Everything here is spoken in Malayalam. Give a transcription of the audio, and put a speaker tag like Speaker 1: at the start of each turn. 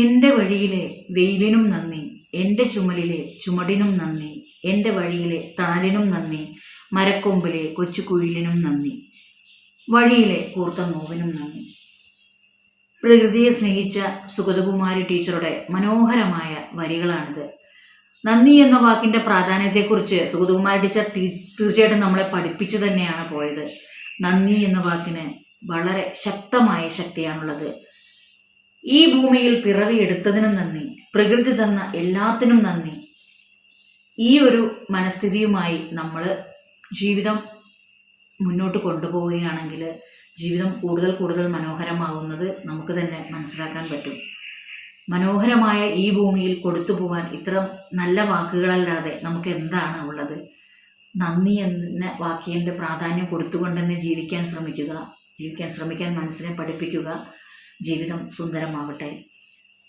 Speaker 1: എൻ്റെ വഴിയിലെ വെയിലിനും നന്ദി, എൻ്റെ ചുമലിലെ ചുമടിനും നന്ദി, എൻ്റെ വഴിയിലെ തണലിനും നന്ദി, മരക്കൊമ്പിലെ കൊച്ചു കുയിലിനും നന്ദി, വഴിയിലെ കൂർത്ത നോവിനും നന്ദി. പ്രകൃതിയെ സ്നേഹിച്ച സുഗതകുമാരി ടീച്ചറുടെ മനോഹരമായ വരികളാണിത്. നന്ദി എന്ന വാക്കിൻ്റെ പ്രാധാന്യത്തെക്കുറിച്ച് സുഗതകുമാരി ടീച്ചർ തീർച്ചയായിട്ടും നമ്മളെ പഠിപ്പിച്ചു തന്നെയാണ് പോയത്. നന്ദി എന്ന വാക്കിന് വളരെ ശക്തമായ ശക്തിയാണുള്ളത്. ഈ ഭൂമിയിൽ പിറവിയെടുത്തതിനും നന്ദി, പ്രകൃതി തന്ന എല്ലാത്തിനും നന്ദി. ഈ ഒരു മനസ്ഥിതിയുമായി നമ്മൾ ജീവിതം മുന്നോട്ട് കൊണ്ടുപോവുകയാണെങ്കിൽ ജീവിതം കൂടുതൽ കൂടുതൽ മനോഹരമാവുന്നത് നമുക്ക് തന്നെ മനസ്സിലാക്കാൻ പറ്റും. മനോഹരമായ ഈ ഭൂമിയിൽ കൊടുത്തു പോകാൻ ഇത്ര നല്ല വാക്കുകളല്ലാതെ നമുക്ക് എന്താണ് ഉള്ളത്? നന്ദി എന്ന വാക്കിൻ്റെ പ്രാധാന്യം കൊടുത്തുകൊണ്ട് തന്നെ ജീവിക്കാൻ ശ്രമിക്കാൻ മനസ്സിനെ പഠിപ്പിക്കുക. ജീവിതം സുന്ദരമാവട്ടെ.